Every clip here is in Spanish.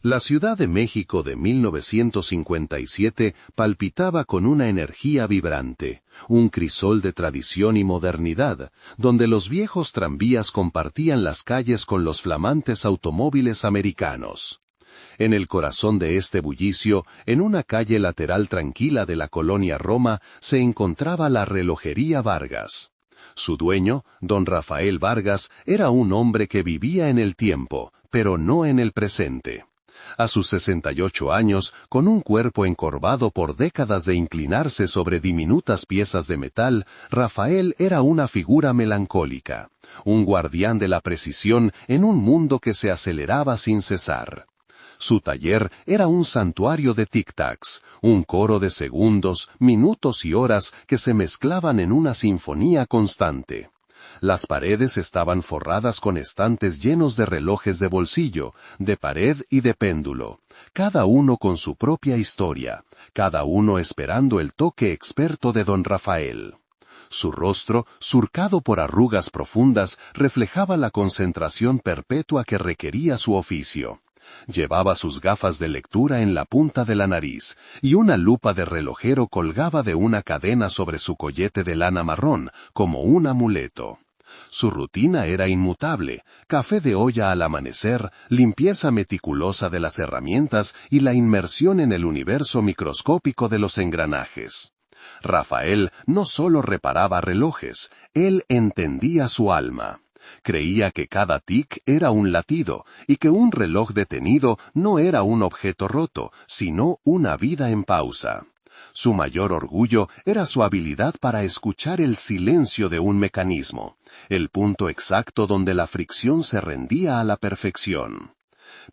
La Ciudad de México de 1957 palpitaba con una energía vibrante, un crisol de tradición y modernidad, donde los viejos tranvías compartían las calles con los flamantes automóviles americanos. En el corazón de este bullicio, en una calle lateral tranquila de la colonia Roma, se encontraba la Relojería Vargas. Su dueño, don Rafael Vargas, era un hombre que vivía en el tiempo, pero no en el presente. A sus 68 años, con un cuerpo encorvado por décadas de inclinarse sobre diminutas piezas de metal, Rafael era una figura melancólica, un guardián de la precisión en un mundo que se aceleraba sin cesar. Su taller era un santuario de tic-tacs, un coro de segundos, minutos y horas que se mezclaban en una sinfonía constante. Las paredes estaban forradas con estantes llenos de relojes de bolsillo, de pared y de péndulo, cada uno con su propia historia, cada uno esperando el toque experto de don Rafael. Su rostro, surcado por arrugas profundas, reflejaba la concentración perpetua que requería su oficio. Llevaba sus gafas de lectura en la punta de la nariz, y una lupa de relojero colgaba de una cadena sobre su collete de lana marrón, como un amuleto. Su rutina era inmutable: café de olla al amanecer, limpieza meticulosa de las herramientas y la inmersión en el universo microscópico de los engranajes. Rafael no solo reparaba relojes, él entendía su alma. Creía que cada tic era un latido, y que un reloj detenido no era un objeto roto, sino una vida en pausa. Su mayor orgullo era su habilidad para escuchar el silencio de un mecanismo, el punto exacto donde la fricción se rendía a la perfección.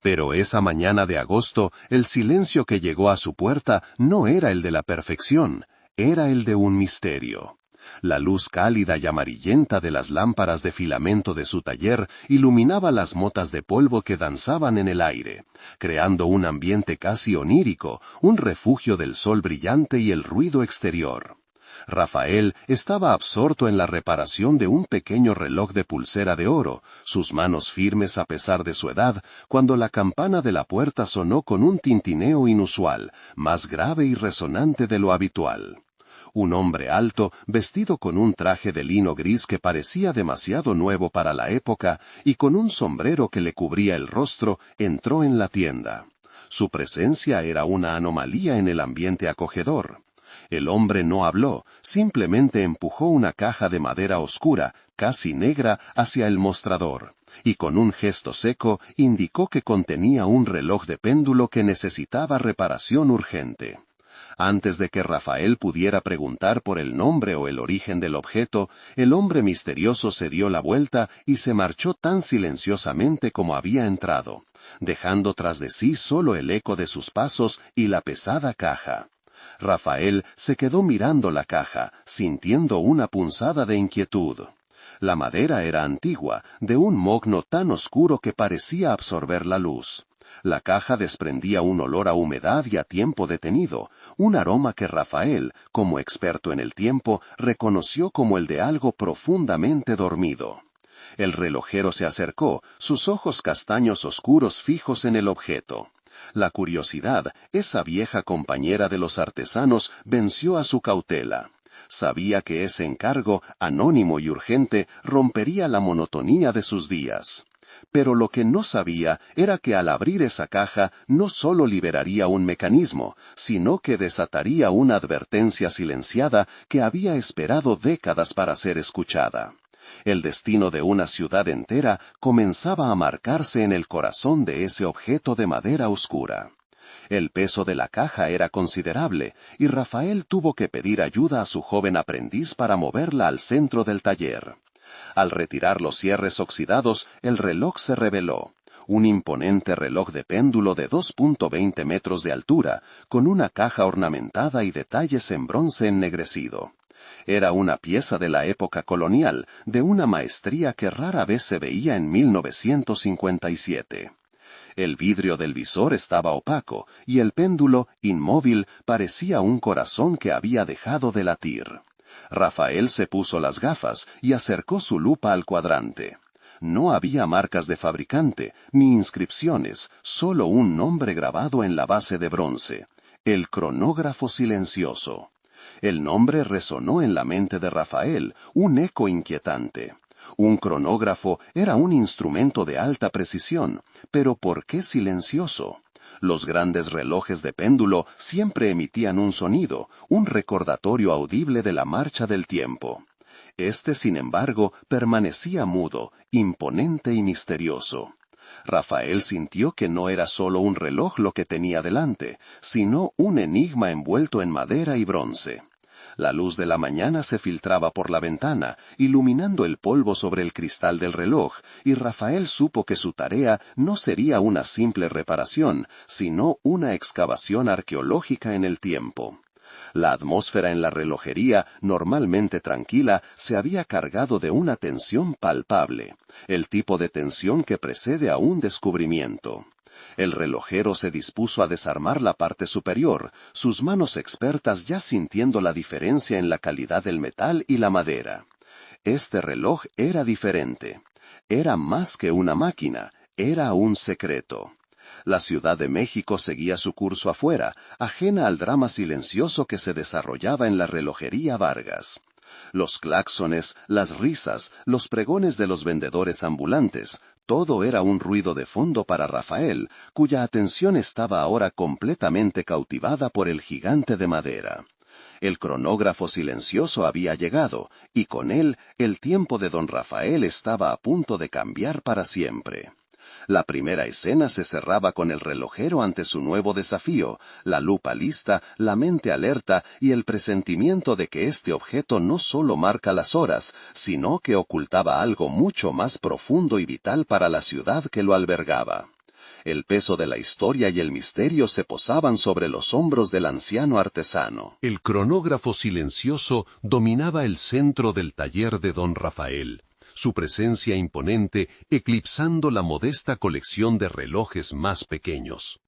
Pero esa mañana de agosto, el silencio que llegó a su puerta no era el de la perfección, era el de un misterio. La luz cálida y amarillenta de las lámparas de filamento de su taller iluminaba las motas de polvo que danzaban en el aire, creando un ambiente casi onírico, un refugio del sol brillante y el ruido exterior. Rafael estaba absorto en la reparación de un pequeño reloj de pulsera de oro, sus manos firmes a pesar de su edad, cuando la campana de la puerta sonó con un tintineo inusual, más grave y resonante de lo habitual. Un hombre alto, vestido con un traje de lino gris que parecía demasiado nuevo para la época, y con un sombrero que le cubría el rostro, entró en la tienda. Su presencia era una anomalía en el ambiente acogedor. El hombre no habló, simplemente empujó una caja de madera oscura, casi negra, hacia el mostrador, y con un gesto seco indicó que contenía un reloj de péndulo que necesitaba reparación urgente. Antes de que Rafael pudiera preguntar por el nombre o el origen del objeto, el hombre misterioso se dio la vuelta y se marchó tan silenciosamente como había entrado, dejando tras de sí solo el eco de sus pasos y la pesada caja. Rafael se quedó mirando la caja, sintiendo una punzada de inquietud. La madera era antigua, de un mogno tan oscuro que parecía absorber la luz. La caja desprendía un olor a humedad y a tiempo detenido, un aroma que Rafael, como experto en el tiempo, reconoció como el de algo profundamente dormido. El relojero se acercó, sus ojos castaños oscuros fijos en el objeto. La curiosidad, esa vieja compañera de los artesanos, venció a su cautela. Sabía que ese encargo, anónimo y urgente, rompería la monotonía de sus días. Pero lo que no sabía era que al abrir esa caja no solo liberaría un mecanismo, sino que desataría una advertencia silenciada que había esperado décadas para ser escuchada. El destino de una ciudad entera comenzaba a marcarse en el corazón de ese objeto de madera oscura. El peso de la caja era considerable, y Rafael tuvo que pedir ayuda a su joven aprendiz para moverla al centro del taller. Al retirar los cierres oxidados, el reloj se reveló. Un imponente reloj de péndulo de 2.20 metros de altura, con una caja ornamentada y detalles en bronce ennegrecido. Era una pieza de la época colonial, de una maestría que rara vez se veía en 1957. El vidrio del visor estaba opaco, y el péndulo, inmóvil, parecía un corazón que había dejado de latir. Rafael se puso las gafas y acercó su lupa al cuadrante. No había marcas de fabricante, ni inscripciones, solo un nombre grabado en la base de bronce: el cronógrafo silencioso. El nombre resonó en la mente de Rafael, un eco inquietante. Un cronógrafo era un instrumento de alta precisión, pero ¿por qué silencioso? Los grandes relojes de péndulo siempre emitían un sonido, un recordatorio audible de la marcha del tiempo. Este, sin embargo, permanecía mudo, imponente y misterioso. Rafael sintió que no era solo un reloj lo que tenía delante, sino un enigma envuelto en madera y bronce. La luz de la mañana se filtraba por la ventana, iluminando el polvo sobre el cristal del reloj, y Rafael supo que su tarea no sería una simple reparación, sino una excavación arqueológica en el tiempo. La atmósfera en la relojería, normalmente tranquila, se había cargado de una tensión palpable, el tipo de tensión que precede a un descubrimiento. El relojero se dispuso a desarmar la parte superior, sus manos expertas ya sintiendo la diferencia en la calidad del metal y la madera. Este reloj era diferente. Era más que una máquina, era un secreto. La Ciudad de México seguía su curso afuera, ajena al drama silencioso que se desarrollaba en la relojería Vargas. Los claxones, las risas, los pregones de los vendedores ambulantes, todo era un ruido de fondo para Rafael, cuya atención estaba ahora completamente cautivada por el gigante de madera. El cronógrafo silencioso había llegado, y con él el tiempo de don Rafael estaba a punto de cambiar para siempre. La primera escena se cerraba con el relojero ante su nuevo desafío, la lupa lista, la mente alerta y el presentimiento de que este objeto no solo marca las horas, sino que ocultaba algo mucho más profundo y vital para la ciudad que lo albergaba. El peso de la historia y el misterio se posaban sobre los hombros del anciano artesano. El cronógrafo silencioso dominaba el centro del taller de don Rafael, su presencia imponente eclipsando la modesta colección de relojes más pequeños.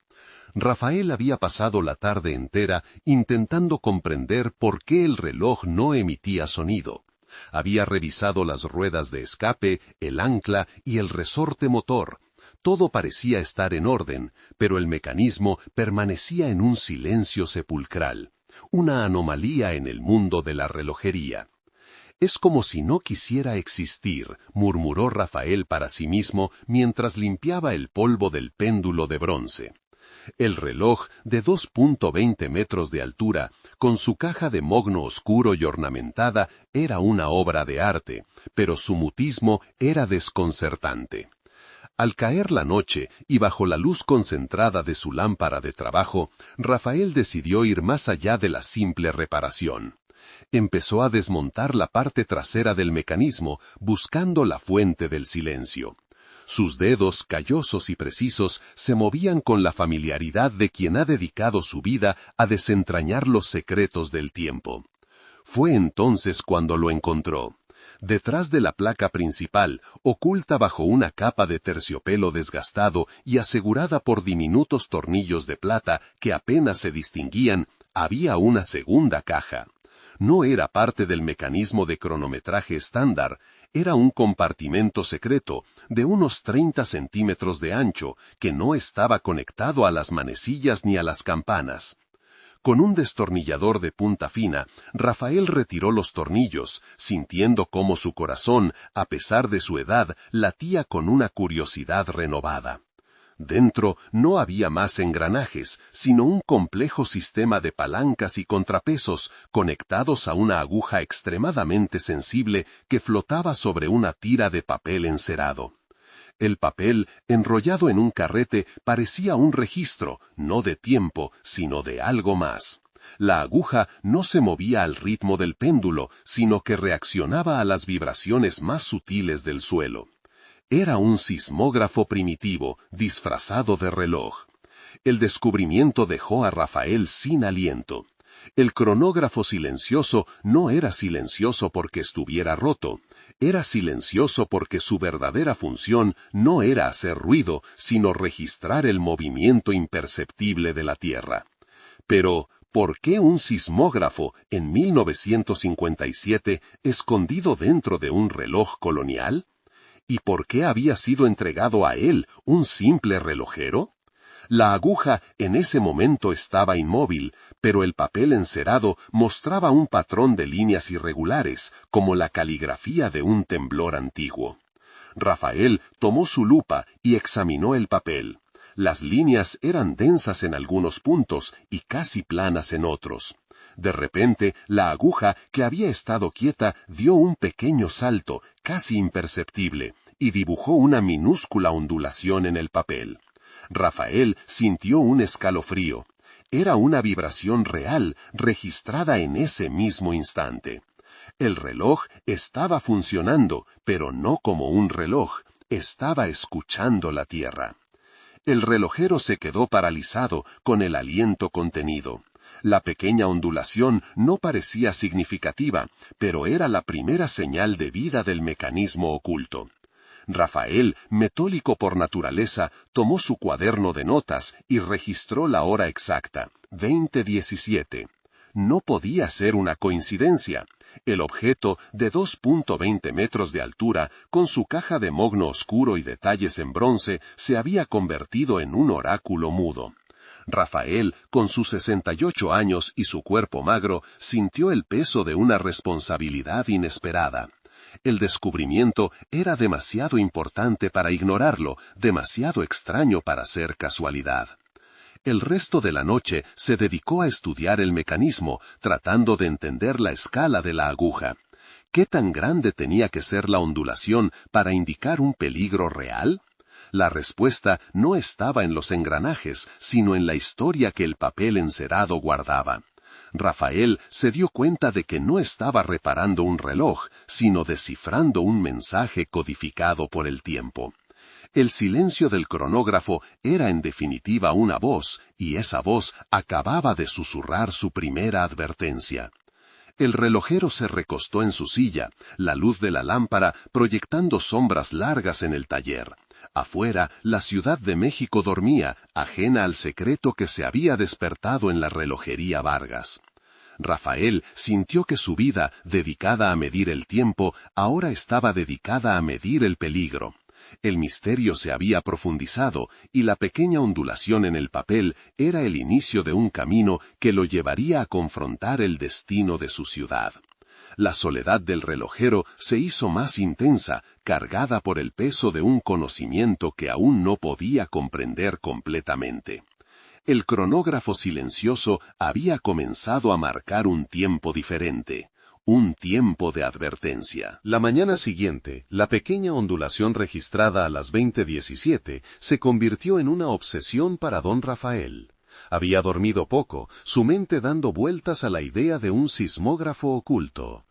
Rafael había pasado la tarde entera intentando comprender por qué el reloj no emitía sonido. Había revisado las ruedas de escape, el ancla y el resorte motor. Todo parecía estar en orden, pero el mecanismo permanecía en un silencio sepulcral, una anomalía en el mundo de la relojería. Es como si no quisiera existir, murmuró Rafael para sí mismo mientras limpiaba el polvo del péndulo de bronce. El reloj, de 2.20 metros de altura, con su caja de mogno oscuro y ornamentada, era una obra de arte, pero su mutismo era desconcertante. Al caer la noche y bajo la luz concentrada de su lámpara de trabajo, Rafael decidió ir más allá de la simple reparación. Empezó a desmontar la parte trasera del mecanismo, buscando la fuente del silencio. Sus dedos, callosos y precisos, se movían con la familiaridad de quien ha dedicado su vida a desentrañar los secretos del tiempo. Fue entonces cuando lo encontró. Detrás de la placa principal, oculta bajo una capa de terciopelo desgastado y asegurada por diminutos tornillos de plata que apenas se distinguían, había una segunda caja. No era parte del mecanismo de cronometraje estándar, era un compartimento secreto de unos 30 centímetros de ancho que no estaba conectado a las manecillas ni a las campanas. Con un destornillador de punta fina, Rafael retiró los tornillos, sintiendo cómo su corazón, a pesar de su edad, latía con una curiosidad renovada. Dentro no había más engranajes, sino un complejo sistema de palancas y contrapesos conectados a una aguja extremadamente sensible que flotaba sobre una tira de papel encerado. El papel, enrollado en un carrete, parecía un registro, no de tiempo, sino de algo más. La aguja no se movía al ritmo del péndulo, sino que reaccionaba a las vibraciones más sutiles del suelo. Era un sismógrafo primitivo, disfrazado de reloj. El descubrimiento dejó a Rafael sin aliento. El cronógrafo silencioso no era silencioso porque estuviera roto. Era silencioso porque su verdadera función no era hacer ruido, sino registrar el movimiento imperceptible de la Tierra. Pero, ¿por qué un sismógrafo en 1957 escondido dentro de un reloj colonial? ¿Y por qué había sido entregado a él, un simple relojero? La aguja en ese momento estaba inmóvil, pero el papel encerado mostraba un patrón de líneas irregulares, como la caligrafía de un temblor antiguo. Rafael tomó su lupa y examinó el papel. Las líneas eran densas en algunos puntos y casi planas en otros. De repente, la aguja, que había estado quieta, dio un pequeño salto, casi imperceptible, y dibujó una minúscula ondulación en el papel. Rafael sintió un escalofrío. Era una vibración real, registrada en ese mismo instante. El reloj estaba funcionando, pero no como un reloj, estaba escuchando la tierra. El relojero se quedó paralizado, con el aliento contenido. La pequeña ondulación no parecía significativa, pero era la primera señal de vida del mecanismo oculto. Rafael, metódico por naturaleza, tomó su cuaderno de notas y registró la hora exacta, 20:17. No podía ser una coincidencia. El objeto, de 2.20 metros de altura, con su caja de mogno oscuro y detalles en bronce, se había convertido en un oráculo mudo. Rafael, con sus 68 años y su cuerpo magro, sintió el peso de una responsabilidad inesperada. El descubrimiento era demasiado importante para ignorarlo, demasiado extraño para ser casualidad. El resto de la noche se dedicó a estudiar el mecanismo, tratando de entender la escala de la aguja. ¿Qué tan grande tenía que ser la ondulación para indicar un peligro real? La respuesta no estaba en los engranajes, sino en la historia que el papel encerado guardaba. Rafael se dio cuenta de que no estaba reparando un reloj, sino descifrando un mensaje codificado por el tiempo. El silencio del cronógrafo era en definitiva una voz, y esa voz acababa de susurrar su primera advertencia. El relojero se recostó en su silla, la luz de la lámpara proyectando sombras largas en el taller. Afuera, la Ciudad de México dormía, ajena al secreto que se había despertado en la relojería Vargas. Rafael sintió que su vida, dedicada a medir el tiempo, ahora estaba dedicada a medir el peligro. El misterio se había profundizado, y la pequeña ondulación en el papel era el inicio de un camino que lo llevaría a confrontar el destino de su ciudad. La soledad del relojero se hizo más intensa, cargada por el peso de un conocimiento que aún no podía comprender completamente. El cronógrafo silencioso había comenzado a marcar un tiempo diferente. Un tiempo de advertencia. La mañana siguiente, la pequeña ondulación registrada a las 20:17 se convirtió en una obsesión para don Rafael. Había dormido poco, su mente dando vueltas a la idea de un sismógrafo oculto.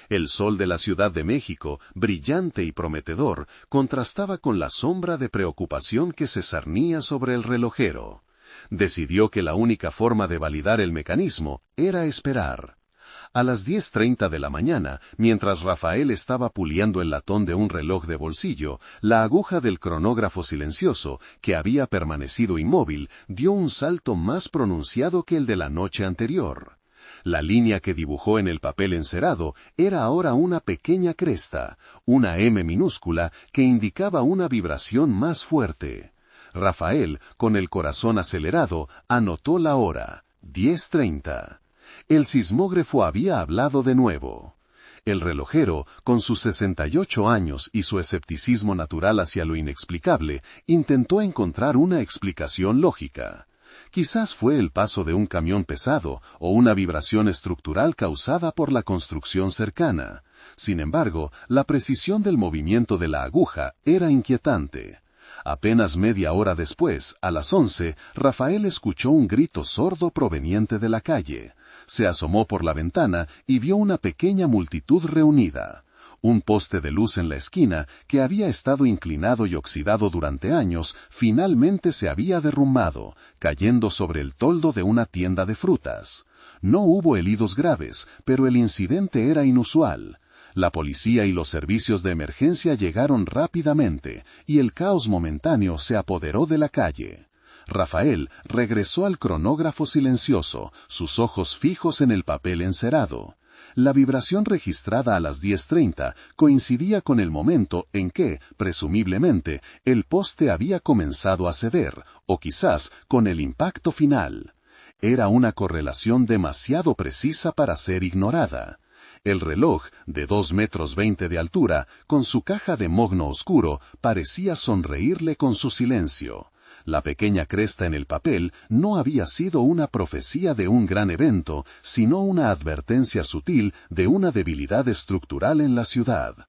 El sol de la Ciudad de México, brillante y prometedor, contrastaba con la sombra de preocupación que se cernía sobre el relojero. Decidió que la única forma de validar el mecanismo era esperar. A las 10:30 de la mañana, mientras Rafael estaba puliendo el latón de un reloj de bolsillo, la aguja del cronógrafo silencioso, que había permanecido inmóvil, dio un salto más pronunciado que el de la noche anterior. La línea que dibujó en el papel encerado era ahora una pequeña cresta, una M minúscula que indicaba una vibración más fuerte. Rafael, con el corazón acelerado, anotó la hora, 10:30. El sismógrafo había hablado de nuevo. El relojero, con sus 68 años y su escepticismo natural hacia lo inexplicable, intentó encontrar una explicación lógica. Quizás fue el paso de un camión pesado o una vibración estructural causada por la construcción cercana. Sin embargo, la precisión del movimiento de la aguja era inquietante. Apenas media hora después, a las 11, Rafael escuchó un grito sordo proveniente de la calle. Se asomó por la ventana y vio una pequeña multitud reunida. Un poste de luz en la esquina, que había estado inclinado y oxidado durante años, finalmente se había derrumbado, cayendo sobre el toldo de una tienda de frutas. No hubo heridos graves, pero el incidente era inusual. La policía y los servicios de emergencia llegaron rápidamente, y el caos momentáneo se apoderó de la calle. Rafael regresó al cronógrafo silencioso, sus ojos fijos en el papel encerado. La vibración registrada a las 10:30 coincidía con el momento en que, presumiblemente, el poste había comenzado a ceder, o quizás con el impacto final. Era una correlación demasiado precisa para ser ignorada. El reloj, de 2,20 metros de altura, con su caja de mogno oscuro, parecía sonreírle con su silencio. La pequeña cresta en el papel no había sido una profecía de un gran evento, sino una advertencia sutil de una debilidad estructural en la ciudad.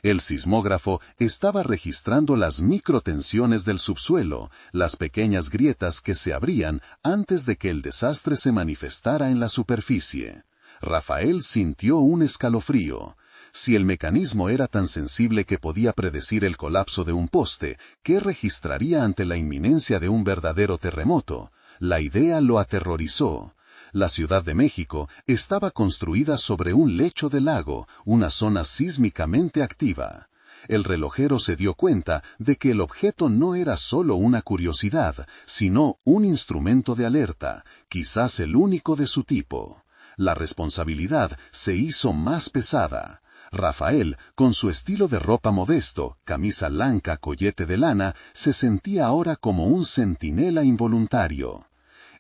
El sismógrafo estaba registrando las microtensiones del subsuelo, las pequeñas grietas que se abrían antes de que el desastre se manifestara en la superficie. Rafael sintió un escalofrío. Si el mecanismo era tan sensible que podía predecir el colapso de un poste, ¿qué registraría ante la inminencia de un verdadero terremoto? La idea lo aterrorizó. La Ciudad de México estaba construida sobre un lecho de lago, una zona sísmicamente activa. El relojero se dio cuenta de que el objeto no era solo una curiosidad, sino un instrumento de alerta, quizás el único de su tipo. La responsabilidad se hizo más pesada. Rafael, con su estilo de ropa modesto, camisa blanca, collete de lana, se sentía ahora como un centinela involuntario.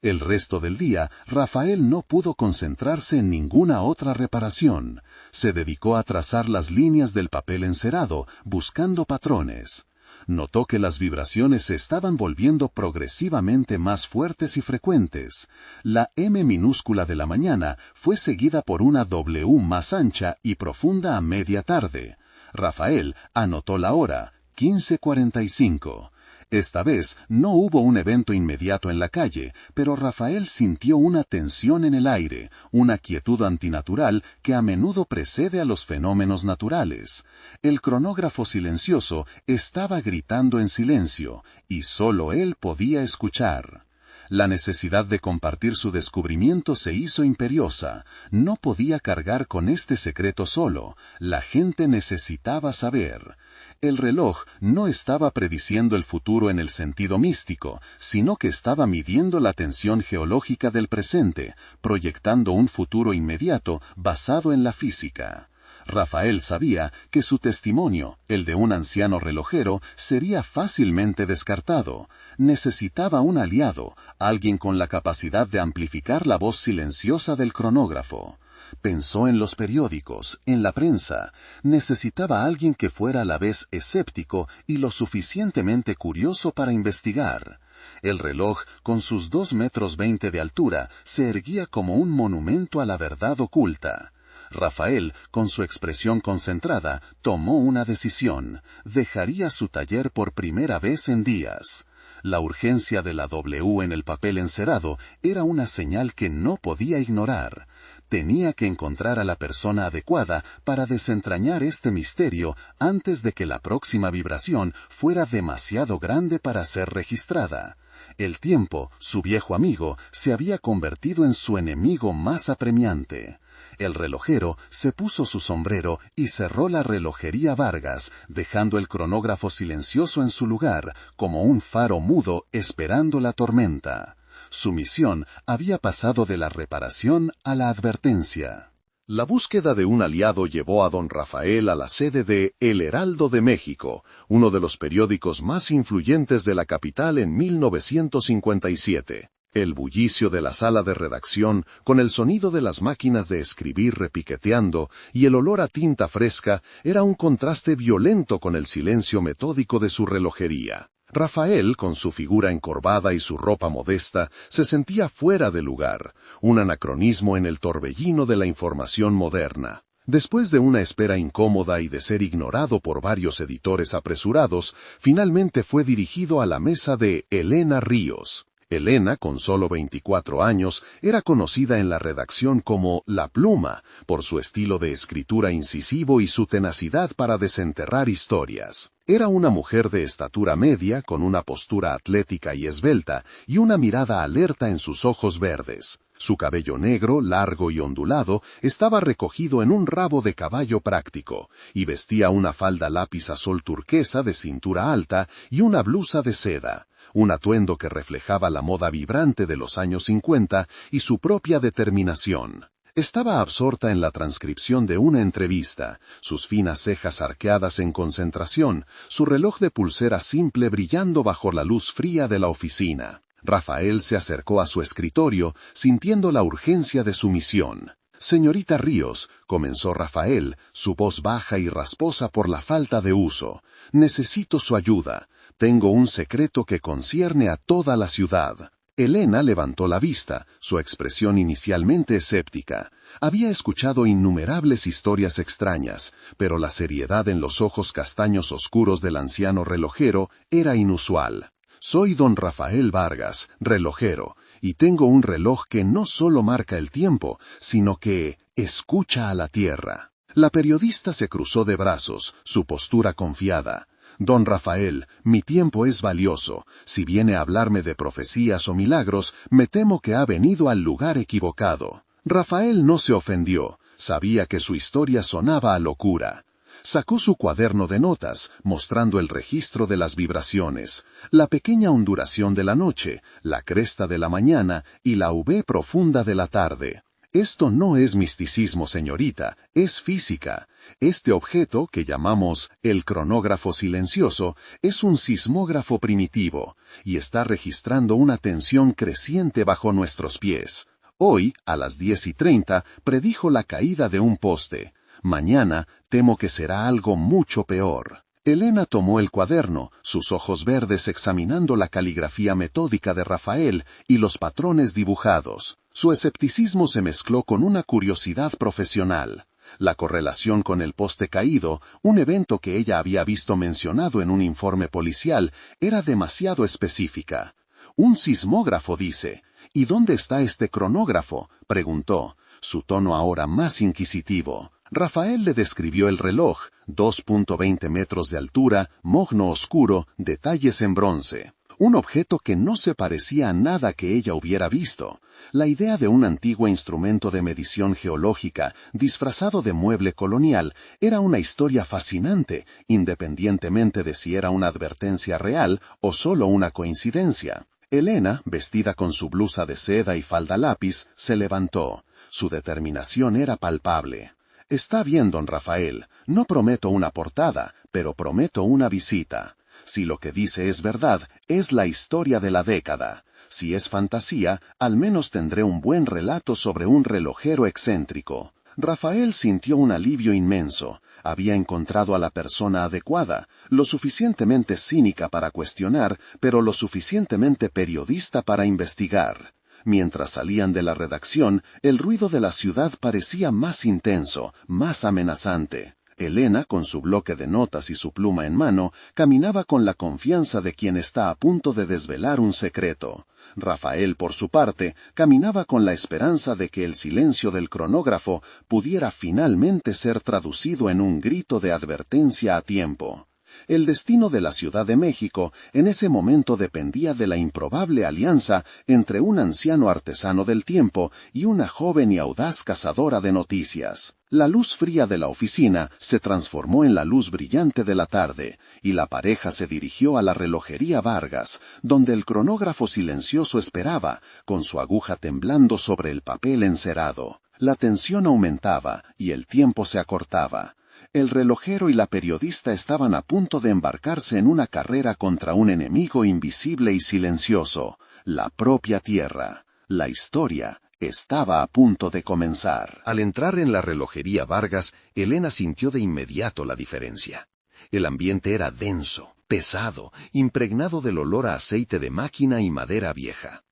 El resto del día, Rafael no pudo concentrarse en ninguna otra reparación. Se dedicó a trazar las líneas del papel encerado, buscando patrones. Notó que las vibraciones se estaban volviendo progresivamente más fuertes y frecuentes. La M minúscula de la mañana fue seguida por una W más ancha y profunda a media tarde. Rafael anotó la hora, 15:45. Esta vez no hubo un evento inmediato en la calle, pero Rafael sintió una tensión en el aire, una quietud antinatural que a menudo precede a los fenómenos naturales. El cronógrafo silencioso estaba gritando en silencio, y solo él podía escuchar. La necesidad de compartir su descubrimiento se hizo imperiosa. No podía cargar con este secreto solo. La gente necesitaba saber. El reloj no estaba prediciendo el futuro en el sentido místico, sino que estaba midiendo la tensión geológica del presente, proyectando un futuro inmediato basado en la física. Rafael sabía que su testimonio, el de un anciano relojero, sería fácilmente descartado. Necesitaba un aliado, alguien con la capacidad de amplificar la voz silenciosa del cronógrafo. Pensó en los periódicos, en la prensa. Necesitaba alguien que fuera a la vez escéptico y lo suficientemente curioso para investigar. El reloj, con sus 2,20 metros de altura, se erguía como un monumento a la verdad oculta. Rafael, con su expresión concentrada, tomó una decisión. Dejaría su taller por primera vez en días. La urgencia de la W en el papel encerado era una señal que no podía ignorar. Tenía que encontrar a la persona adecuada para desentrañar este misterio antes de que la próxima vibración fuera demasiado grande para ser registrada. El tiempo, su viejo amigo, se había convertido en su enemigo más apremiante. El relojero se puso su sombrero y cerró la relojería Vargas, dejando el cronógrafo silencioso en su lugar, como un faro mudo esperando la tormenta. Su misión había pasado de la reparación a la advertencia. La búsqueda de un aliado llevó a don Rafael a la sede de El Heraldo de México, uno de los periódicos más influyentes de la capital en 1957. El bullicio de la sala de redacción, con el sonido de las máquinas de escribir repiqueteando y el olor a tinta fresca, era un contraste violento con el silencio metódico de su relojería. Rafael, con su figura encorvada y su ropa modesta, se sentía fuera de lugar, un anacronismo en el torbellino de la información moderna. Después de una espera incómoda y de ser ignorado por varios editores apresurados, finalmente fue dirigido a la mesa de Elena Ríos. Elena, con solo 24 años, era conocida en la redacción como La Pluma, por su estilo de escritura incisivo y su tenacidad para desenterrar historias. Era una mujer de estatura media, con una postura atlética y esbelta, y una mirada alerta en sus ojos verdes. Su cabello negro, largo y ondulado, estaba recogido en un rabo de caballo práctico, y vestía una falda lápiz azul turquesa de cintura alta y una blusa de seda, un atuendo que reflejaba la moda vibrante de los años 50 y su propia determinación. Estaba absorta en la transcripción de una entrevista, sus finas cejas arqueadas en concentración, su reloj de pulsera simple brillando bajo la luz fría de la oficina. Rafael se acercó a su escritorio, sintiendo la urgencia de su misión. «Señorita Ríos», comenzó Rafael, su voz baja y rasposa por la falta de uso. «Necesito su ayuda. Tengo un secreto que concierne a toda la ciudad». Elena levantó la vista, su expresión inicialmente escéptica. Había escuchado innumerables historias extrañas, pero la seriedad en los ojos castaños oscuros del anciano relojero era inusual. «Soy don Rafael Vargas, relojero, y tengo un reloj que no solo marca el tiempo, sino que escucha a la tierra». La periodista se cruzó de brazos, su postura confiada. «Don Rafael, mi tiempo es valioso. Si viene a hablarme de profecías o milagros, me temo que ha venido al lugar equivocado». Rafael no se ofendió. Sabía que su historia sonaba a locura. Sacó su cuaderno de notas, mostrando el registro de las vibraciones, la pequeña ondulación de la noche, la cresta de la mañana y la V profunda de la tarde. «Esto no es misticismo, señorita, es física. Este objeto, que llamamos el cronógrafo silencioso, es un sismógrafo primitivo, y está registrando una tensión creciente bajo nuestros pies. Hoy, a las 10:30, predijo la caída de un poste. Mañana, temo que será algo mucho peor». Elena tomó el cuaderno, sus ojos verdes examinando la caligrafía metódica de Rafael y los patrones dibujados. Su escepticismo se mezcló con una curiosidad profesional. La correlación con el poste caído, un evento que ella había visto mencionado en un informe policial, era demasiado específica. «Un sismógrafo», dice. «¿Y dónde está este cronógrafo?», preguntó, su tono ahora más inquisitivo. Rafael le describió el reloj, 2.20 metros de altura, mogno oscuro, detalles en bronce. Un objeto que no se parecía a nada que ella hubiera visto. La idea de un antiguo instrumento de medición geológica, disfrazado de mueble colonial, era una historia fascinante, independientemente de si era una advertencia real o solo una coincidencia. Elena, vestida con su blusa de seda y falda lápiz, se levantó. Su determinación era palpable. «Está bien, don Rafael, no prometo una portada, pero prometo una visita. Si lo que dice es verdad, es la historia de la década. Si es fantasía, al menos tendré un buen relato sobre un relojero excéntrico». Rafael sintió un alivio inmenso. Había encontrado a la persona adecuada, lo suficientemente cínica para cuestionar, pero lo suficientemente periodista para investigar. Mientras salían de la redacción, el ruido de la ciudad parecía más intenso, más amenazante. Elena, con su bloque de notas y su pluma en mano, caminaba con la confianza de quien está a punto de desvelar un secreto. Rafael, por su parte, caminaba con la esperanza de que el silencio del cronógrafo pudiera finalmente ser traducido en un grito de advertencia a tiempo. El destino de la Ciudad de México en ese momento dependía de la improbable alianza entre un anciano artesano del tiempo y una joven y audaz cazadora de noticias. La luz fría de la oficina se transformó en la luz brillante de la tarde, y la pareja se dirigió a la relojería Vargas, donde el cronógrafo silencioso esperaba, con su aguja temblando sobre el papel encerado. La tensión aumentaba y el tiempo se acortaba. El relojero y la periodista estaban a punto de embarcarse en una carrera contra un enemigo invisible y silencioso, la propia Tierra. La historia estaba a punto de comenzar. Al entrar en la relojería Vargas, Elena sintió de inmediato la diferencia. El ambiente era denso, pesado, impregnado del olor a aceite de máquina y madera vieja.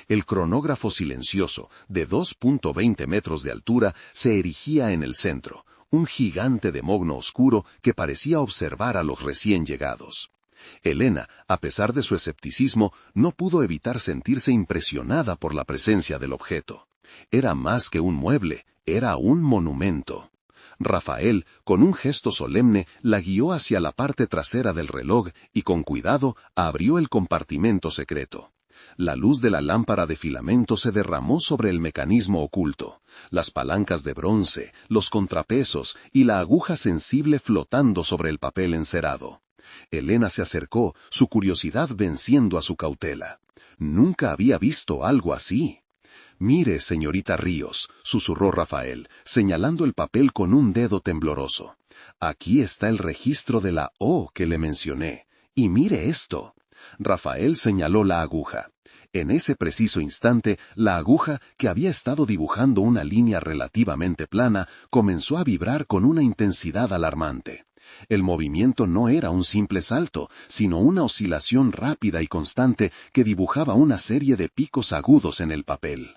El cronógrafo silencioso, de 2.20 metros de altura, se erigía en el centro, un gigante de mogno oscuro que parecía observar a los recién llegados. Elena, a pesar de su escepticismo, no pudo evitar sentirse impresionada por la presencia del objeto. Era más que un mueble, era un monumento. Rafael, con un gesto solemne, la guió hacia la parte trasera del reloj y con cuidado abrió el compartimento secreto. La luz de la lámpara de filamento se derramó sobre el mecanismo oculto, las palancas de bronce, los contrapesos y la aguja sensible flotando sobre el papel encerado. Elena se acercó, su curiosidad venciendo a su cautela. Nunca había visto algo así. Mire, señorita Ríos, susurró Rafael, señalando el papel con un dedo tembloroso. Aquí está el registro de la O que le mencioné. Y mire esto. Rafael señaló la aguja. En ese preciso instante, la aguja, que había estado dibujando una línea relativamente plana, comenzó a vibrar con una intensidad alarmante. El movimiento no era un simple salto, sino una oscilación rápida y constante que dibujaba una serie de picos agudos en el papel.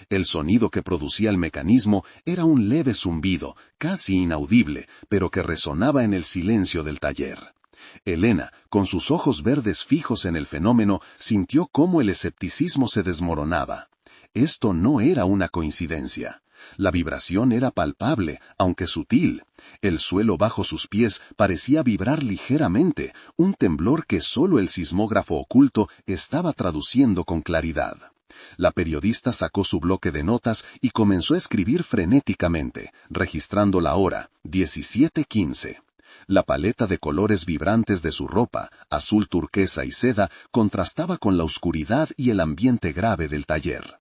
El sonido que producía el mecanismo era un leve zumbido, casi inaudible, pero que resonaba en el silencio del taller. Elena, con sus ojos verdes fijos en el fenómeno, sintió cómo el escepticismo se desmoronaba. Esto no era una coincidencia. La vibración era palpable, aunque sutil. El suelo bajo sus pies parecía vibrar ligeramente, un temblor que solo el sismógrafo oculto estaba traduciendo con claridad. La periodista sacó su bloque de notas y comenzó a escribir frenéticamente, registrando la hora, 17:15. La paleta de colores vibrantes de su ropa, azul turquesa y seda, contrastaba con la oscuridad y el ambiente grave del taller.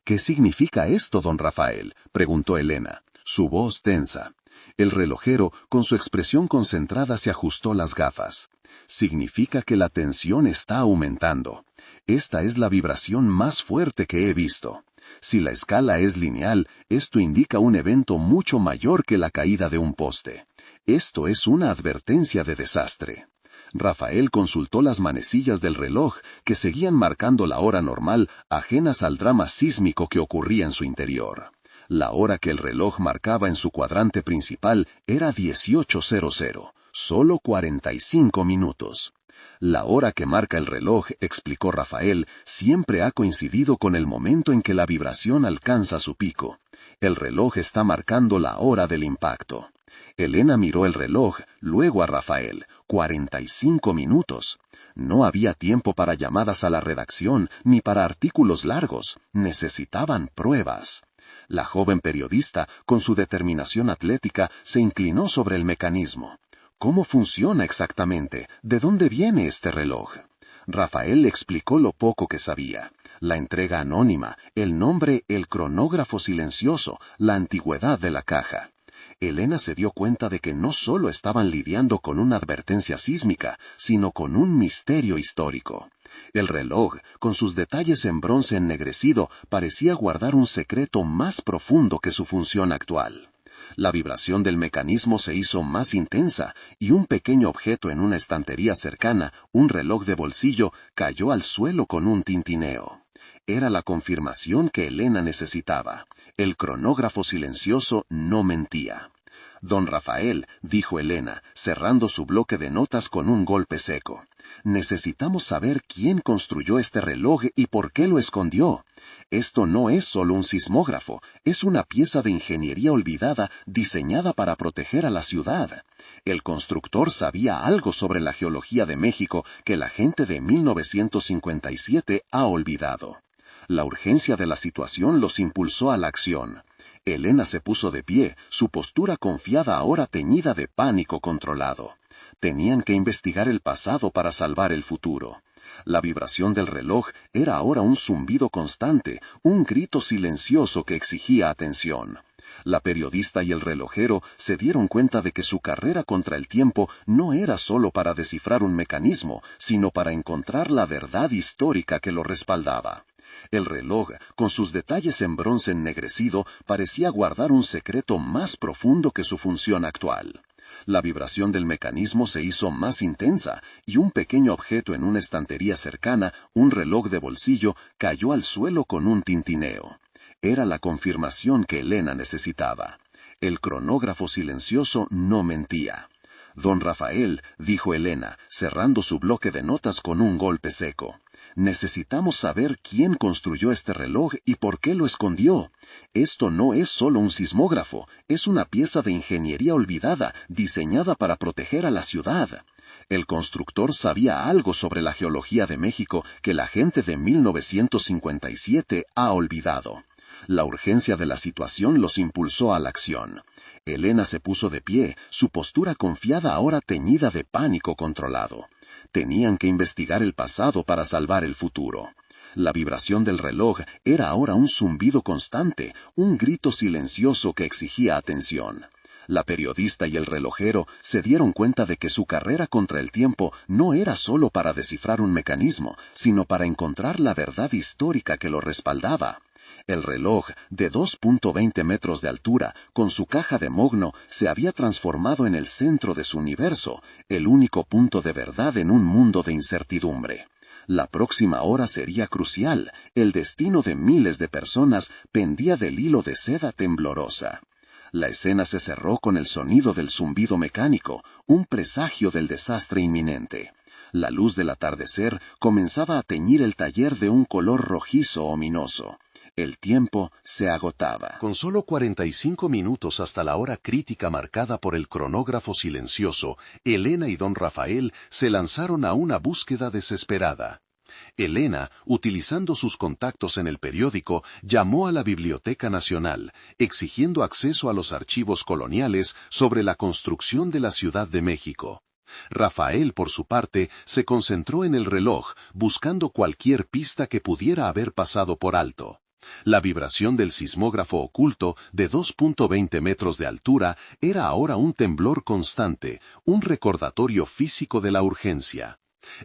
«¿Qué significa esto, don Rafael?», preguntó Elena, su voz tensa. El relojero, con su expresión concentrada, se ajustó las gafas. «Significa que la tensión está aumentando. Esta es la vibración más fuerte que he visto. Si la escala es lineal, esto indica un evento mucho mayor que la caída de un poste. Esto es una advertencia de desastre». Rafael consultó las manecillas del reloj, que seguían marcando la hora normal, ajenas al drama sísmico que ocurría en su interior. La hora que el reloj marcaba en su cuadrante principal era 18:00, solo 45 minutos. «La hora que marca el reloj», explicó Rafael, «siempre ha coincidido con el momento en que la vibración alcanza su pico. El reloj está marcando la hora del impacto». Elena miró el reloj, luego a Rafael. 45 minutos. No había tiempo para llamadas a la redacción, ni para artículos largos. Necesitaban pruebas. La joven periodista, con su determinación atlética, se inclinó sobre el mecanismo. «¿Cómo funciona exactamente? ¿De dónde viene este reloj?». Rafael le explicó lo poco que sabía. La entrega anónima, el nombre, el cronógrafo silencioso, la antigüedad de la caja. Elena se dio cuenta de que no solo estaban lidiando con una advertencia sísmica, sino con un misterio histórico. El reloj, con sus detalles en bronce ennegrecido, parecía guardar un secreto más profundo que su función actual. La vibración del mecanismo se hizo más intensa, y un pequeño objeto en una estantería cercana, un reloj de bolsillo, cayó al suelo con un tintineo. Era la confirmación que Elena necesitaba. El cronógrafo silencioso no mentía. «Don Rafael», dijo Elena, cerrando su bloque de notas con un golpe seco, «necesitamos saber quién construyó este reloj y por qué lo escondió. Esto no es solo un sismógrafo, es una pieza de ingeniería olvidada diseñada para proteger a la ciudad. El constructor sabía algo sobre la geología de México que la gente de 1957 ha olvidado». La urgencia de la situación los impulsó a la acción. Elena se puso de pie, su postura confiada ahora teñida de pánico controlado. Tenían que investigar el pasado para salvar el futuro. La vibración del reloj era ahora un zumbido constante, un grito silencioso que exigía atención. La periodista y el relojero se dieron cuenta de que su carrera contra el tiempo no era solo para descifrar un mecanismo, sino para encontrar la verdad histórica que lo respaldaba. El reloj, con sus detalles en bronce ennegrecido, parecía guardar un secreto más profundo que su función actual. La vibración del mecanismo se hizo más intensa, y un pequeño objeto en una estantería cercana, un reloj de bolsillo, cayó al suelo con un tintineo. Era la confirmación que Elena necesitaba. El cronógrafo silencioso no mentía. «Don Rafael», dijo Elena, cerrando su bloque de notas con un golpe seco, «necesitamos saber quién construyó este reloj y por qué lo escondió. Esto no es solo un sismógrafo, es una pieza de ingeniería olvidada, diseñada para proteger a la ciudad. El constructor sabía algo sobre la geología de México que la gente de 1957 ha olvidado». La urgencia de la situación los impulsó a la acción. Elena se puso de pie, su postura confiada ahora teñida de pánico controlado. Tenían que investigar el pasado para salvar el futuro. La vibración del reloj era ahora un zumbido constante, un grito silencioso que exigía atención. La periodista y el relojero se dieron cuenta de que su carrera contra el tiempo no era solo para descifrar un mecanismo, sino para encontrar la verdad histórica que lo respaldaba. El reloj, de 2.20 metros de altura, con su caja de mogno, se había transformado en el centro de su universo, el único punto de verdad en un mundo de incertidumbre. La próxima hora sería crucial, el destino de miles de personas pendía del hilo de seda temblorosa. La escena se cerró con el sonido del zumbido mecánico, un presagio del desastre inminente. La luz del atardecer comenzaba a teñir el taller de un color rojizo ominoso. El tiempo se agotaba. Con solo 45 minutos hasta la hora crítica marcada por el cronógrafo silencioso, Elena y don Rafael se lanzaron a una búsqueda desesperada. Elena, utilizando sus contactos en el periódico, llamó a la Biblioteca Nacional, exigiendo acceso a los archivos coloniales sobre la construcción de la Ciudad de México. Rafael, por su parte, se concentró en el reloj, buscando cualquier pista que pudiera haber pasado por alto. La vibración del sismógrafo oculto, de 2.20 metros de altura, era ahora un temblor constante, un recordatorio físico de la urgencia.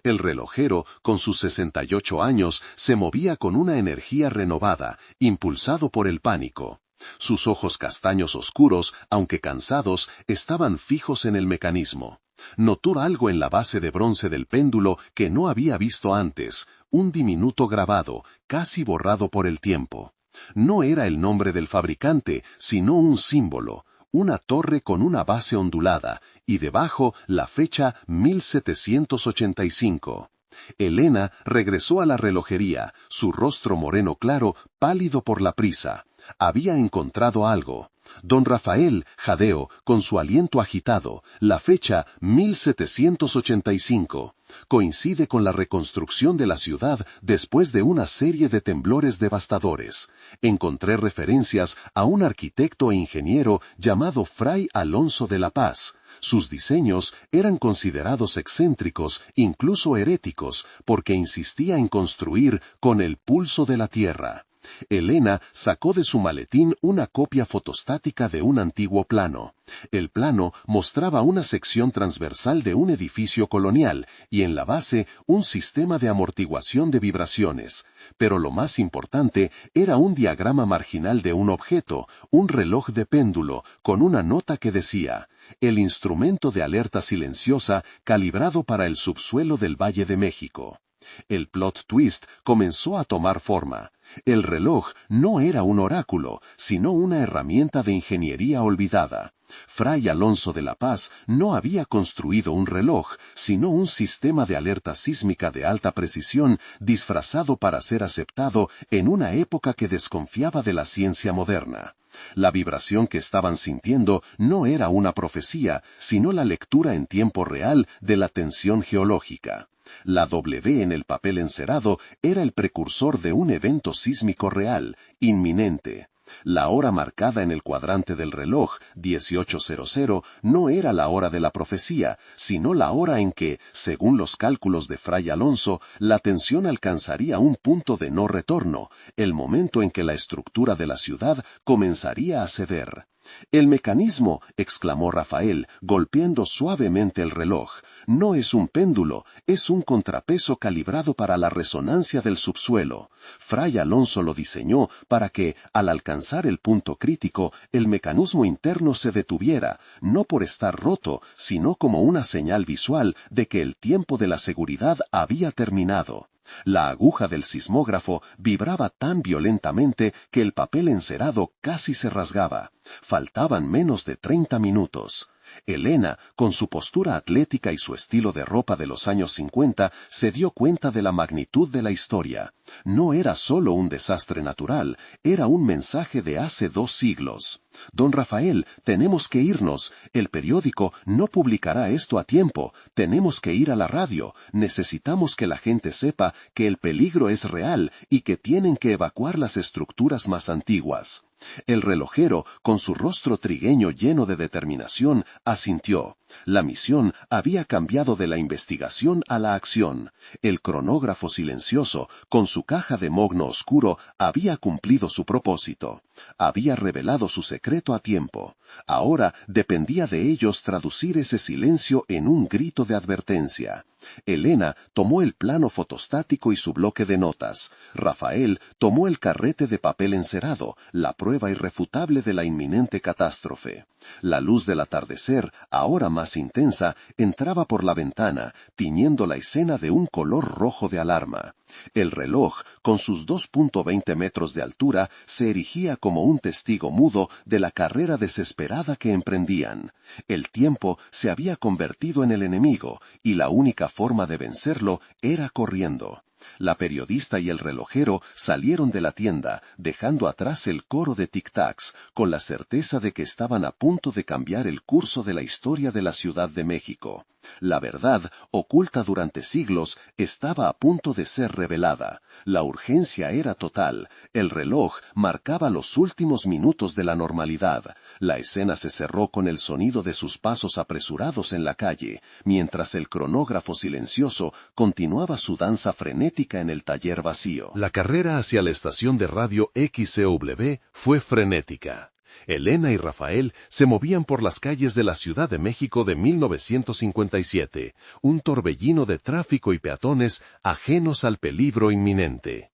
El relojero, con sus 68 años, se movía con una energía renovada, impulsado por el pánico. Sus ojos castaños oscuros, aunque cansados, estaban fijos en el mecanismo. Notó algo en la base de bronce del péndulo que no había visto antes, un diminuto grabado, casi borrado por el tiempo. No era el nombre del fabricante, sino un símbolo, una torre con una base ondulada, y debajo la fecha 1785. Elena regresó a la relojería, su rostro moreno claro, pálido por la prisa. Había encontrado algo. Don Rafael jadeó, con su aliento agitado, la fecha 1785. Coincide con la reconstrucción de la ciudad después de una serie de temblores devastadores. Encontré referencias a un arquitecto e ingeniero llamado Fray Alonso de la Paz. Sus diseños eran considerados excéntricos, incluso heréticos, porque insistía en construir con el pulso de la tierra. Elena sacó de su maletín una copia fotostática de un antiguo plano. El plano mostraba una sección transversal de un edificio colonial y en la base un sistema de amortiguación de vibraciones. Pero lo más importante era un diagrama marginal de un objeto, un reloj de péndulo, con una nota que decía: el instrumento de alerta silenciosa calibrado para el subsuelo del Valle de México. El plot twist comenzó a tomar forma. El reloj no era un oráculo, sino una herramienta de ingeniería olvidada. Fray Alonso de la Paz no había construido un reloj, sino un sistema de alerta sísmica de alta precisión disfrazado para ser aceptado en una época que desconfiaba de la ciencia moderna. La vibración que estaban sintiendo no era una profecía, sino la lectura en tiempo real de la tensión geológica. La W en el papel encerado era el precursor de un evento sísmico real, inminente. La hora marcada en el cuadrante del reloj, 18:00, no era la hora de la profecía, sino la hora en que, según los cálculos de Fray Alonso, la tensión alcanzaría un punto de no retorno, el momento en que la estructura de la ciudad comenzaría a ceder. «El mecanismo», exclamó Rafael, golpeando suavemente el reloj, «no es un péndulo, es un contrapeso calibrado para la resonancia del subsuelo. Fray Alonso lo diseñó para que, al alcanzar el punto crítico, el mecanismo interno se detuviera, no por estar roto, sino como una señal visual de que el tiempo de la seguridad había terminado». La aguja del sismógrafo vibraba tan violentamente que el papel encerado casi se rasgaba. Faltaban menos de 30 minutos. Elena, con su postura atlética y su estilo de ropa de los años 50, se dio cuenta de la magnitud de la historia. No era solo un desastre natural, era un mensaje de hace 2 siglos. Don Rafael, tenemos que irnos. El periódico no publicará esto a tiempo. Tenemos que ir a la radio. Necesitamos que la gente sepa que el peligro es real y que tienen que evacuar las estructuras más antiguas. El relojero, con su rostro trigueño lleno de determinación, asintió. La misión había cambiado de la investigación a la acción. El cronógrafo silencioso, con su caja de mogno oscuro, había cumplido su propósito. Había revelado su secreto a tiempo. Ahora dependía de ellos traducir ese silencio en un grito de advertencia. Elena tomó el plano fotostático y su bloque de notas. Rafael tomó el carrete de papel encerado, la prueba irrefutable de la inminente catástrofe. La luz del atardecer, ahora más intensa, entraba por la ventana, tiñendo la escena de un color rojo de alarma. El reloj, con sus 2.20 metros de altura, se erigía como un testigo mudo de la carrera desesperada que emprendían. El tiempo se había convertido en el enemigo, y la única forma de vencerlo era corriendo. La periodista y el relojero salieron de la tienda, dejando atrás el coro de tic-tacs, con la certeza de que estaban a punto de cambiar el curso de la historia de la Ciudad de México. La verdad, oculta durante siglos, estaba a punto de ser revelada. La urgencia era total. El reloj marcaba los últimos minutos de la normalidad. La escena se cerró con el sonido de sus pasos apresurados en la calle, mientras el cronógrafo silencioso continuaba su danza frenética en el taller vacío. La carrera hacia la estación de radio XCW fue frenética. Elena y Rafael se movían por las calles de la Ciudad de México de 1957, un torbellino de tráfico y peatones ajenos al peligro inminente.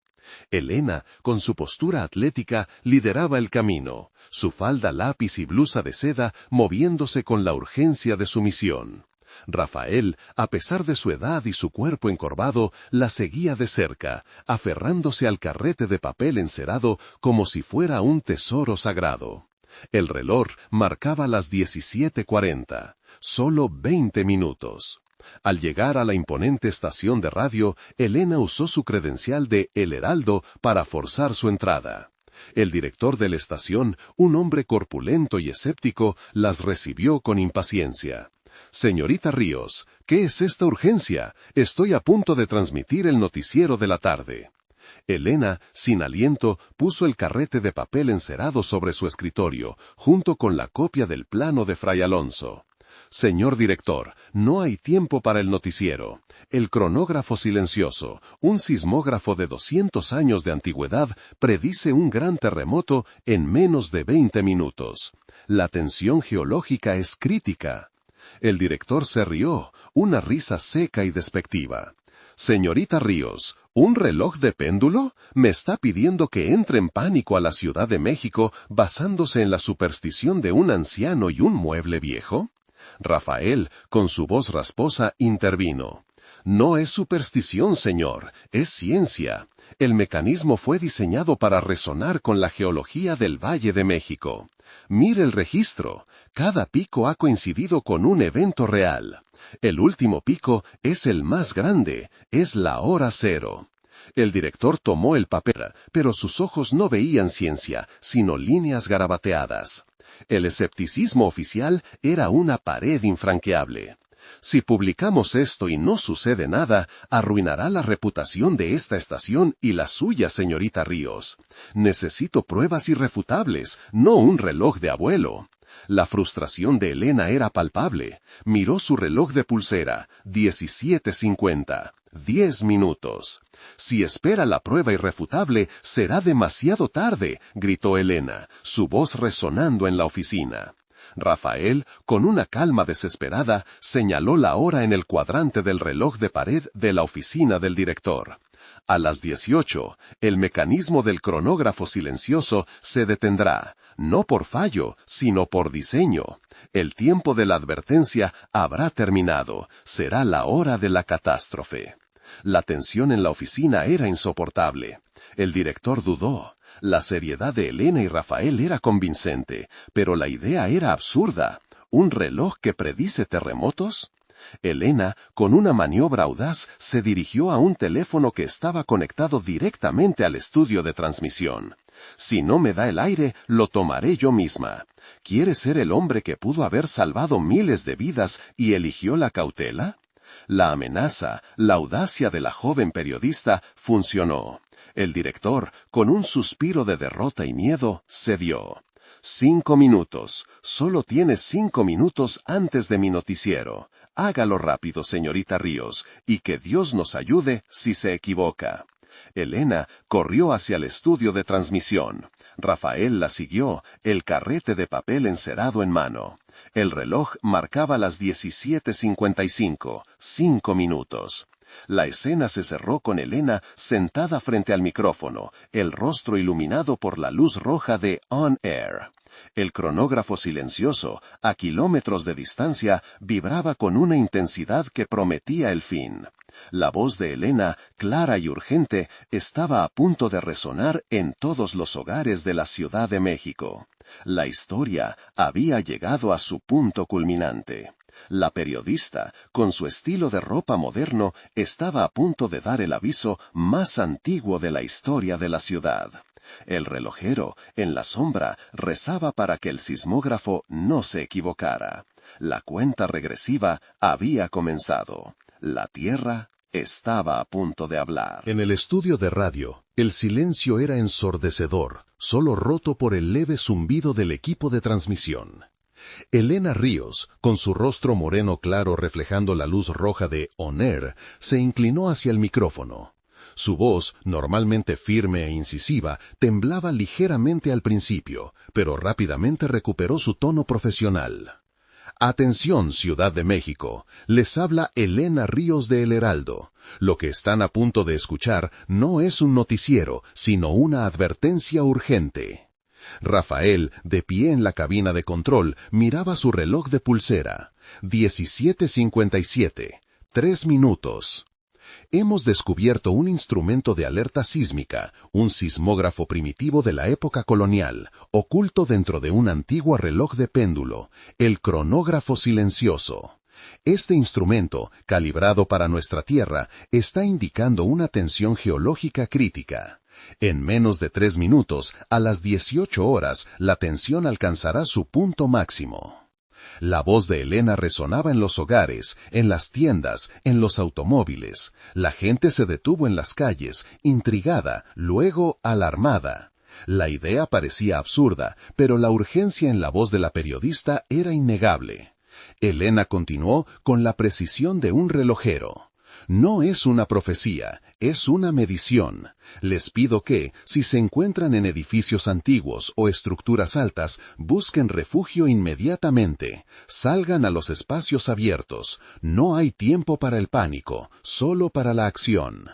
Elena, con su postura atlética, lideraba el camino, su falda lápiz y blusa de seda moviéndose con la urgencia de su misión. Rafael, a pesar de su edad y su cuerpo encorvado, la seguía de cerca, aferrándose al carrete de papel encerado como si fuera un tesoro sagrado. El reloj marcaba las 17:40, solo 20 minutos. Al llegar a la imponente estación de radio, Elena usó su credencial de El Heraldo para forzar su entrada. El director de la estación, un hombre corpulento y escéptico, las recibió con impaciencia. «Señorita Ríos, ¿qué es esta urgencia? Estoy a punto de transmitir el noticiero de la tarde». Elena, sin aliento, puso el carrete de papel encerado sobre su escritorio, junto con la copia del plano de Fray Alonso. «Señor director, no hay tiempo para el noticiero. El cronógrafo silencioso, un sismógrafo de 200 años de antigüedad, predice un gran terremoto en menos de 20 minutos. La tensión geológica es crítica». El director se rió, una risa seca y despectiva. «Señorita Ríos, ¿un reloj de péndulo? ¿Me está pidiendo que entre en pánico a la Ciudad de México basándose en la superstición de un anciano y un mueble viejo?» Rafael, con su voz rasposa, intervino. «No es superstición, señor, es ciencia. El mecanismo fue diseñado para resonar con la geología del Valle de México. Mire el registro. Cada pico ha coincidido con un evento real. El último pico es el más grande, es la hora cero». El director tomó el papel, pero sus ojos no veían ciencia, sino líneas garabateadas. El escepticismo oficial era una pared infranqueable. «Si publicamos esto y no sucede nada, arruinará la reputación de esta estación y la suya, señorita Ríos. Necesito pruebas irrefutables, no un reloj de abuelo». La frustración de Elena era palpable. Miró su reloj de pulsera, 17:50. 10 minutos. «Si espera la prueba irrefutable, será demasiado tarde», gritó Elena, su voz resonando en la oficina. Rafael, con una calma desesperada, señaló la hora en el cuadrante del reloj de pared de la oficina del director. A las 18, el mecanismo del cronógrafo silencioso se detendrá, no por fallo, sino por diseño. El tiempo de la advertencia habrá terminado, será la hora de la catástrofe. La tensión en la oficina era insoportable. El director dudó. La seriedad de Elena y Rafael era convincente, pero la idea era absurda. ¿Un reloj que predice terremotos? Elena, con una maniobra audaz, se dirigió a un teléfono que estaba conectado directamente al estudio de transmisión. Si no me da el aire, lo tomaré yo misma. ¿Quiere ser el hombre que pudo haber salvado miles de vidas y eligió la cautela? La amenaza, la audacia de la joven periodista funcionó. El director, con un suspiro de derrota y miedo, cedió. 5 minutos. Solo tienes 5 minutos antes de mi noticiero. Hágalo rápido, señorita Ríos, y que Dios nos ayude si se equivoca. Elena corrió hacia el estudio de transmisión. Rafael la siguió, el carrete de papel encerado en mano. El reloj marcaba las 17:55, 5 minutos. La escena se cerró con Elena sentada frente al micrófono, el rostro iluminado por la luz roja de On Air. El cronógrafo silencioso, a kilómetros de distancia, vibraba con una intensidad que prometía el fin. La voz de Elena, clara y urgente, estaba a punto de resonar en todos los hogares de la Ciudad de México. La historia había llegado a su punto culminante. La periodista, con su estilo de ropa moderno, estaba a punto de dar el aviso más antiguo de la historia de la ciudad. El relojero, en la sombra, rezaba para que el sismógrafo no se equivocara. La cuenta regresiva había comenzado. La Tierra estaba a punto de hablar. En el estudio de radio, el silencio era ensordecedor, solo roto por el leve zumbido del equipo de transmisión. Elena Ríos, con su rostro moreno claro reflejando la luz roja de On Air, se inclinó hacia el micrófono. Su voz, normalmente firme e incisiva, temblaba ligeramente al principio, pero rápidamente recuperó su tono profesional. Atención, Ciudad de México, les habla Elena Ríos de El Heraldo. Lo que están a punto de escuchar no es un noticiero, sino una advertencia urgente. Rafael, de pie en la cabina de control, miraba su reloj de pulsera. 17:57, 3 minutos. Hemos descubierto un instrumento de alerta sísmica, un sismógrafo primitivo de la época colonial, oculto dentro de un antiguo reloj de péndulo, el cronógrafo silencioso. Este instrumento, calibrado para nuestra Tierra, está indicando una tensión geológica crítica. En menos de 3 minutos, a las 18 horas, la tensión alcanzará su punto máximo. La voz de Elena resonaba en los hogares, en las tiendas, en los automóviles. La gente se detuvo en las calles, intrigada, luego alarmada. La idea parecía absurda, pero la urgencia en la voz de la periodista era innegable. Elena continuó con la precisión de un relojero. No es una profecía, es una medición. Les pido que, si se encuentran en edificios antiguos o estructuras altas, busquen refugio inmediatamente. Salgan a los espacios abiertos. No hay tiempo para el pánico, solo para la acción.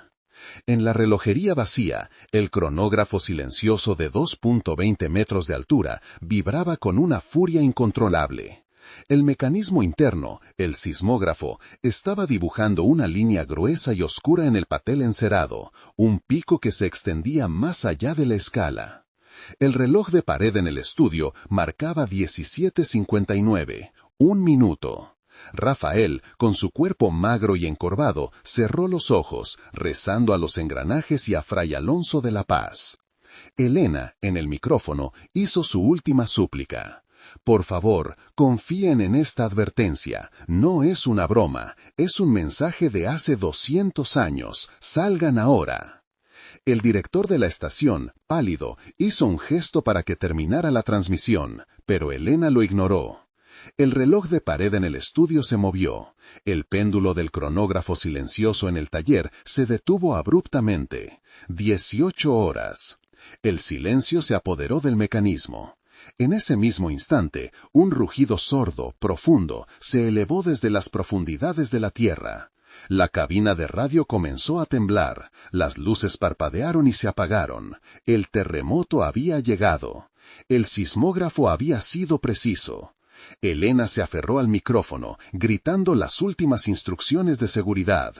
En la relojería vacía, el cronógrafo silencioso de 2.20 metros de altura vibraba con una furia incontrolable. El mecanismo interno, el sismógrafo, estaba dibujando una línea gruesa y oscura en el papel encerado, un pico que se extendía más allá de la escala. El reloj de pared en el estudio marcaba 17:59, 1 minuto. Rafael, con su cuerpo magro y encorvado, cerró los ojos, rezando a los engranajes y a Fray Alonso de la Paz. Elena, en el micrófono, hizo su última súplica. Por favor, confíen en esta advertencia. No es una broma, es un mensaje de hace 200 años. Salgan ahora. El director de la estación, pálido, hizo un gesto para que terminara la transmisión, pero Elena lo ignoró. El reloj de pared en el estudio se movió. El péndulo del cronógrafo silencioso en el taller se detuvo abruptamente. 18 horas. El silencio se apoderó del mecanismo. En ese mismo instante, un rugido sordo, profundo, se elevó desde las profundidades de la tierra. La cabina de radio comenzó a temblar, las luces parpadearon y se apagaron. El terremoto había llegado. El sismógrafo había sido preciso. Elena se aferró al micrófono, gritando las últimas instrucciones de seguridad.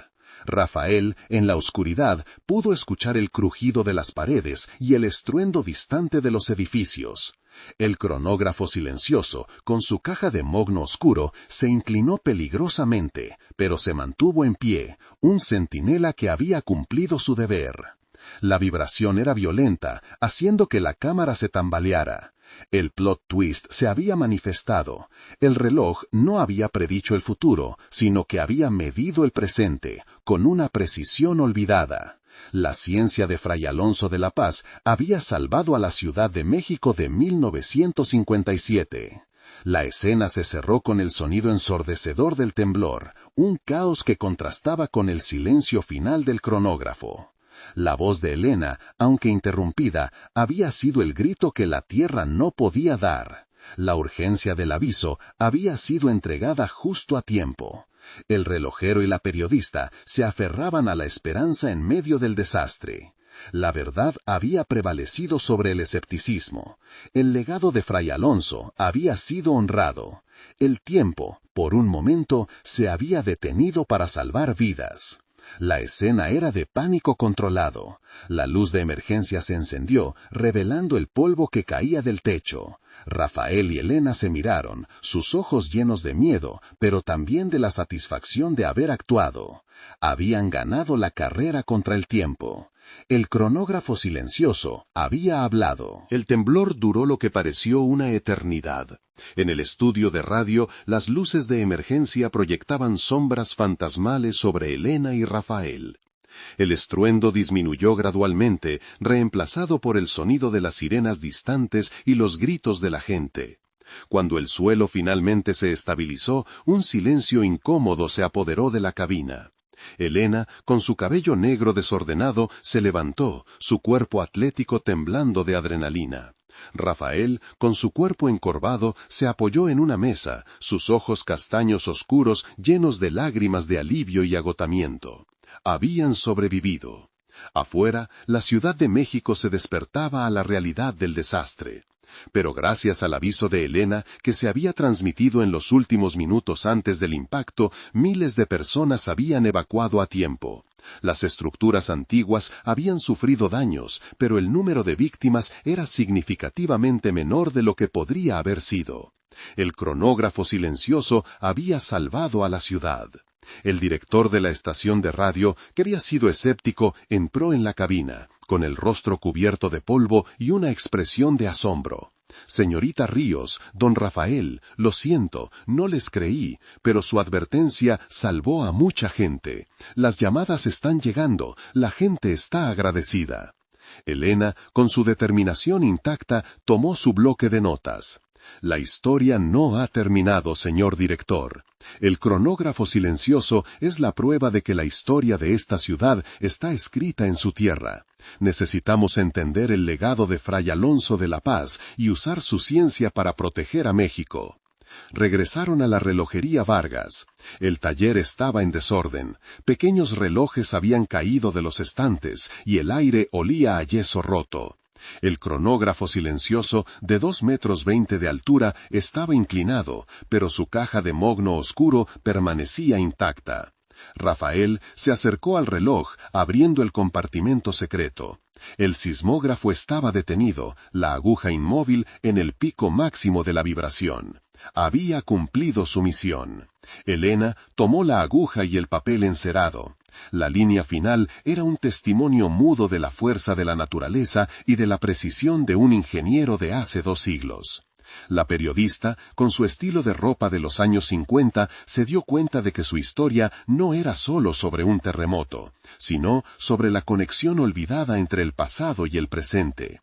Rafael, en la oscuridad, pudo escuchar el crujido de las paredes y el estruendo distante de los edificios. El cronógrafo silencioso, con su caja de mogno oscuro, se inclinó peligrosamente, pero se mantuvo en pie, un centinela que había cumplido su deber. La vibración era violenta, haciendo que la cámara se tambaleara. El plot twist se había manifestado. El reloj no había predicho el futuro, sino que había medido el presente, con una precisión olvidada. La ciencia de Fray Alonso de la Paz había salvado a la Ciudad de México de 1957. La escena se cerró con el sonido ensordecedor del temblor, un caos que contrastaba con el silencio final del cronógrafo. La voz de Elena, aunque interrumpida, había sido el grito que la tierra no podía dar. La urgencia del aviso había sido entregada justo a tiempo. El relojero y la periodista se aferraban a la esperanza en medio del desastre. La verdad había prevalecido sobre el escepticismo. El legado de Fray Alonso había sido honrado. El tiempo, por un momento, se había detenido para salvar vidas. La escena era de pánico controlado. La luz de emergencia se encendió, revelando el polvo que caía del techo. Rafael y Elena se miraron, sus ojos llenos de miedo, pero también de la satisfacción de haber actuado. Habían ganado la carrera contra el tiempo. El cronógrafo silencioso había hablado. El temblor duró lo que pareció una eternidad. En el estudio de radio, las luces de emergencia proyectaban sombras fantasmales sobre Elena y Rafael. El estruendo disminuyó gradualmente, reemplazado por el sonido de las sirenas distantes y los gritos de la gente. Cuando el suelo finalmente se estabilizó, un silencio incómodo se apoderó de la cabina. Elena, con su cabello negro desordenado, se levantó, su cuerpo atlético temblando de adrenalina. Rafael, con su cuerpo encorvado, se apoyó en una mesa, sus ojos castaños oscuros llenos de lágrimas de alivio y agotamiento. Habían sobrevivido. Afuera, la Ciudad de México se despertaba a la realidad del desastre. Pero gracias al aviso de Elena, que se había transmitido en los últimos minutos antes del impacto, miles de personas habían evacuado a tiempo. Las estructuras antiguas habían sufrido daños, pero el número de víctimas era significativamente menor de lo que podría haber sido. El cronógrafo silencioso había salvado a la ciudad. El director de la estación de radio, que había sido escéptico, entró en la cabina, con el rostro cubierto de polvo y una expresión de asombro. Señorita Ríos, don Rafael, lo siento, no les creí, pero su advertencia salvó a mucha gente. Las llamadas están llegando, la gente está agradecida. Elena, con su determinación intacta, tomó su bloque de notas. La historia no ha terminado, señor director. El cronógrafo silencioso es la prueba de que la historia de esta ciudad está escrita en su tierra. Necesitamos entender el legado de Fray Alonso de la Paz y usar su ciencia para proteger a México. Regresaron a la relojería Vargas. El taller estaba en desorden. Pequeños relojes habían caído de los estantes y el aire olía a yeso roto. El cronógrafo silencioso, de 2,20 metros de altura, estaba inclinado, pero su caja de mogno oscuro permanecía intacta. Rafael se acercó al reloj, abriendo el compartimento secreto. El sismógrafo estaba detenido, la aguja inmóvil en el pico máximo de la vibración. Había cumplido su misión. Elena tomó la aguja y el papel encerado. La línea final era un testimonio mudo de la fuerza de la naturaleza y de la precisión de un ingeniero de hace 2 siglos. La periodista, con su estilo de ropa de los años 50, se dio cuenta de que su historia no era solo sobre un terremoto, sino sobre la conexión olvidada entre el pasado y el presente.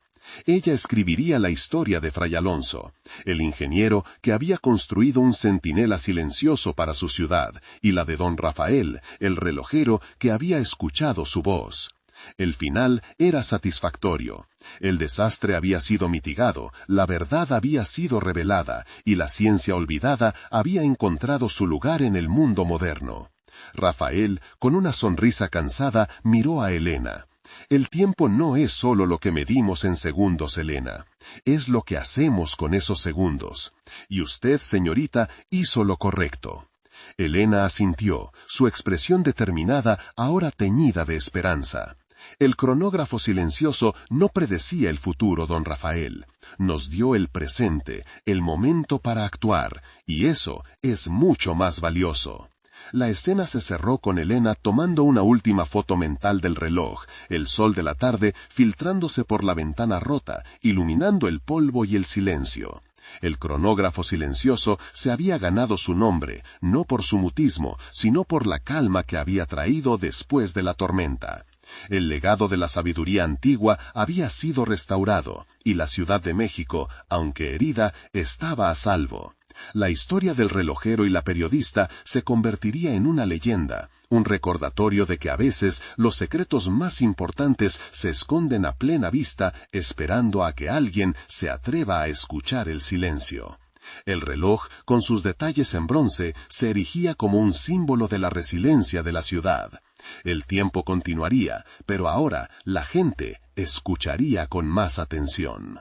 Ella escribiría la historia de Fray Alonso, el ingeniero que había construido un centinela silencioso para su ciudad, y la de don Rafael, el relojero que había escuchado su voz. El final era satisfactorio. El desastre había sido mitigado, la verdad había sido revelada, y la ciencia olvidada había encontrado su lugar en el mundo moderno. Rafael, con una sonrisa cansada, miró a Elena. El tiempo no es solo lo que medimos en segundos, Elena. Es lo que hacemos con esos segundos. Y usted, señorita, hizo lo correcto. Elena asintió, su expresión determinada ahora teñida de esperanza. El cronógrafo silencioso no predecía el futuro, don Rafael. Nos dio el presente, el momento para actuar, y eso es mucho más valioso. La escena se cerró con Elena tomando una última foto mental del reloj, el sol de la tarde filtrándose por la ventana rota, iluminando el polvo y el silencio. El cronógrafo silencioso se había ganado su nombre, no por su mutismo, sino por la calma que había traído después de la tormenta. El legado de la sabiduría antigua había sido restaurado, y la Ciudad de México, aunque herida, estaba a salvo. La historia del relojero y la periodista se convertiría en una leyenda, un recordatorio de que a veces los secretos más importantes se esconden a plena vista esperando a que alguien se atreva a escuchar el silencio. El reloj, con sus detalles en bronce, se erigía como un símbolo de la resiliencia de la ciudad. El tiempo continuaría, pero ahora la gente escucharía con más atención.